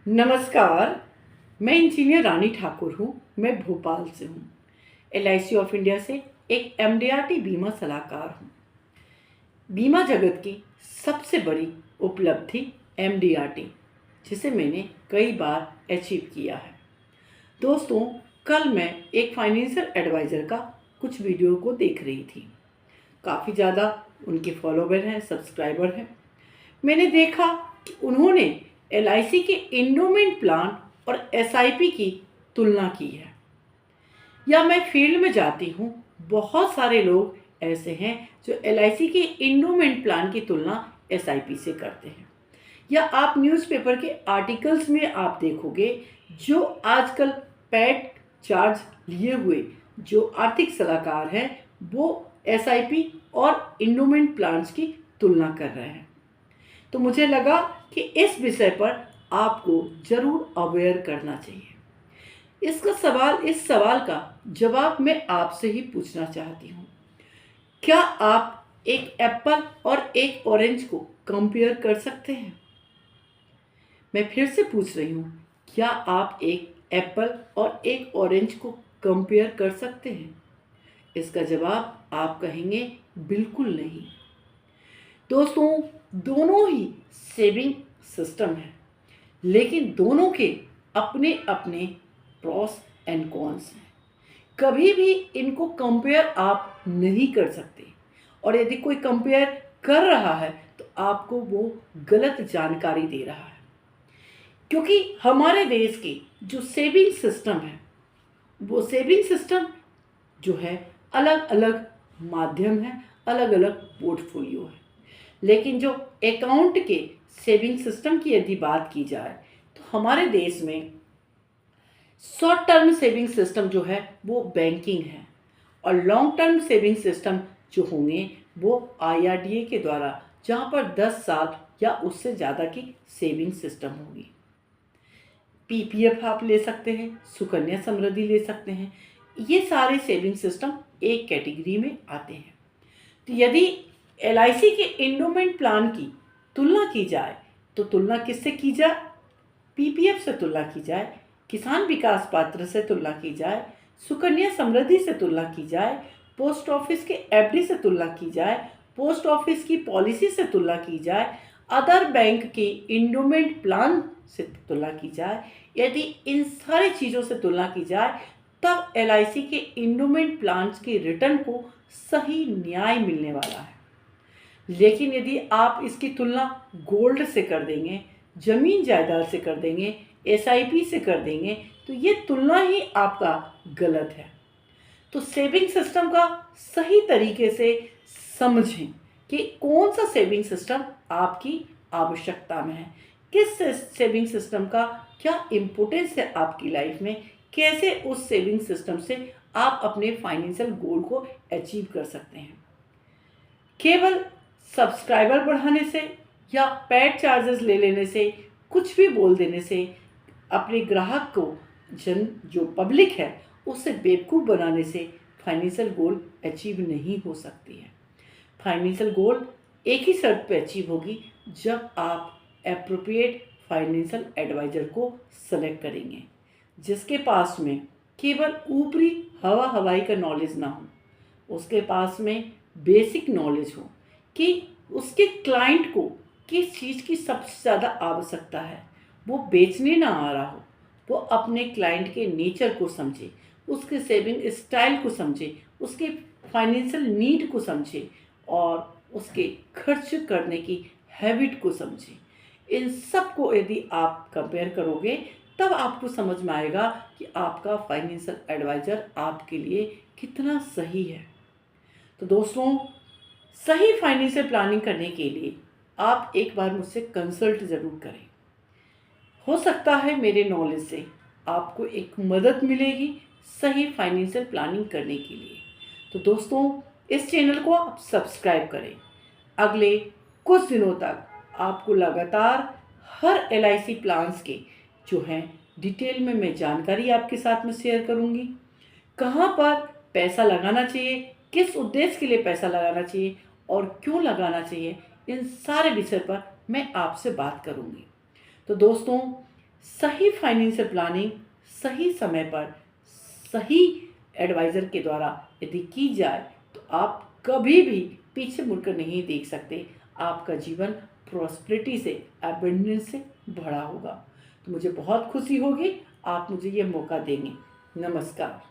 नमस्कार। मैं इंजीनियर रानी ठाकुर हूँ। मैं भोपाल से हूँ। LIC ऑफ इंडिया से एक MDRT बीमा सलाहकार हूँ। बीमा जगत की सबसे बड़ी उपलब्धि MDRT, जिसे मैंने कई बार अचीव किया है। दोस्तों, कल मैं एक फाइनेंशियल एडवाइज़र का कुछ वीडियो को देख रही थी। काफ़ी ज़्यादा उनके फॉलोवर हैं, सब्सक्राइबर हैं। मैंने देखा कि उन्होंने LIC के इंडोमेंट प्लान और SIP की तुलना की है। या मैं फील्ड में जाती हूँ, बहुत सारे लोग ऐसे हैं जो LIC के इंडोमेंट प्लान की तुलना SIP से करते हैं। या आप न्यूज़पेपर के आर्टिकल्स में आप देखोगे, जो आजकल पैड चार्ज लिए हुए जो आर्थिक सलाहकार हैं, वो SIP और इंडोमेंट प्लान्स की तुलना कर रहे हैं। तो मुझे लगा कि इस विषय पर आपको ज़रूर अवेयर करना चाहिए। इस सवाल का जवाब मैं आपसे ही पूछना चाहती हूँ। क्या आप एक एप्पल और एक ऑरेंज को कंपेयर कर सकते हैं? मैं फिर से पूछ रही हूँ, क्या आप एक एप्पल और एक ऑरेंज को कंपेयर कर सकते हैं? इसका जवाब आप कहेंगे बिल्कुल नहीं। दोस्तों, दोनों ही सेविंग सिस्टम है, लेकिन दोनों के अपने अपने प्रॉस एंड कॉन्स हैं। कभी भी इनको कंपेयर आप नहीं कर सकते, और यदि कोई कंपेयर कर रहा है तो आपको वो गलत जानकारी दे रहा है। क्योंकि हमारे देश की जो सेविंग सिस्टम है, वो सेविंग सिस्टम जो है अलग अलग माध्यम है, अलग अलग पोर्टफोलियो है। लेकिन जो अकाउंट के सेविंग सिस्टम की यदि बात की जाए, तो हमारे देश में शॉर्ट टर्म सेविंग सिस्टम जो है वो बैंकिंग है, और लॉन्ग टर्म सेविंग सिस्टम जो होंगे वो IRDA के द्वारा, जहाँ पर 10 साल या उससे ज़्यादा की सेविंग सिस्टम होगी। PPF आप ले सकते हैं, सुकन्या समृद्धि ले सकते हैं। ये सारे सेविंग सिस्टम एक कैटेगरी में आते हैं। तो यदि LIC के इंडोमेंट प्लान की तुलना की जाए, तो तुलना किससे की जाए? PPF से तुलना की जाए, किसान विकास पात्र से तुलना की जाए, सुकन्या समृद्धि से तुलना की जाए, पोस्ट ऑफिस के FD से तुलना की जाए, पोस्ट ऑफिस की पॉलिसी से तुलना की जाए, अदर बैंक के इंडोमेंट प्लान से तुलना की जाए। यदि इन सारी चीज़ों से तुलना की जाए, तब LIC के इंडोमेंट प्लान्स के रिटर्न को सही न्याय मिलने वाला है। लेकिन यदि आप इसकी तुलना गोल्ड से कर देंगे, ज़मीन जायदाद से कर देंगे, SIP से कर देंगे, तो ये तुलना ही आपका गलत है। तो सेविंग सिस्टम का सही तरीके से समझें कि कौन सा सेविंग सिस्टम आपकी आवश्यकता में है, किस सेविंग सिस्टम का क्या इम्पोर्टेंस है आपकी लाइफ में, कैसे उस सेविंग सिस्टम से आप अपने फाइनेंशियल गोल को अचीव कर सकते हैं। केवल सब्सक्राइबर बढ़ाने से या पैड चार्जेस ले लेने से, कुछ भी बोल देने से अपने ग्राहक को, जो पब्लिक है, उससे बेवकूफ़ बनाने से फाइनेंशियल गोल अचीव नहीं हो सकती है। फाइनेंशियल गोल एक ही शर्त पे अचीव होगी, जब आप एप्रोप्रिएट फाइनेंशियल एडवाइज़र को सेलेक्ट करेंगे, जिसके पास में केवल ऊपरी हवा हवाई का नॉलेज ना हो, उसके पास में बेसिक नॉलेज हो कि उसके क्लाइंट को किस चीज़ की सबसे ज़्यादा आवश्यकता है। वो बेचने ना आ रहा हो, वो अपने क्लाइंट के नेचर को समझे, उसके सेविंग स्टाइल को समझे, उसके फाइनेंशियल नीड को समझे, और उसके खर्च करने की हैबिट को समझे। इन सब को यदि आप कंपेयर करोगे, तब आपको समझ में आएगा कि आपका फाइनेंशियल एडवाइज़र आपके लिए कितना सही है। तो दोस्तों, सही फाइनेंशियल प्लानिंग करने के लिए आप एक बार मुझसे कंसल्ट ज़रूर करें। हो सकता है मेरे नॉलेज से आपको एक मदद मिलेगी सही फाइनेंशियल प्लानिंग करने के लिए। तो दोस्तों, इस चैनल को आप सब्सक्राइब करें। अगले कुछ दिनों तक आपको लगातार हर LIC प्लान्स के जो हैं डिटेल में मैं जानकारी आपके साथ में शेयर करूंगी। कहाँ पर पैसा लगाना चाहिए, किस उद्देश्य के लिए पैसा लगाना चाहिए और क्यों लगाना चाहिए, इन सारे विषय पर मैं आपसे बात करूंगी। तो दोस्तों, सही फाइनेंशियल प्लानिंग सही समय पर सही एडवाइज़र के द्वारा यदि की जाए तो आप कभी भी पीछे मुड़कर नहीं देख सकते। आपका जीवन प्रॉस्पेरिटी से, एबंडेंस से भरा होगा। तो मुझे बहुत खुशी होगी आप मुझे ये मौका देंगे। नमस्कार।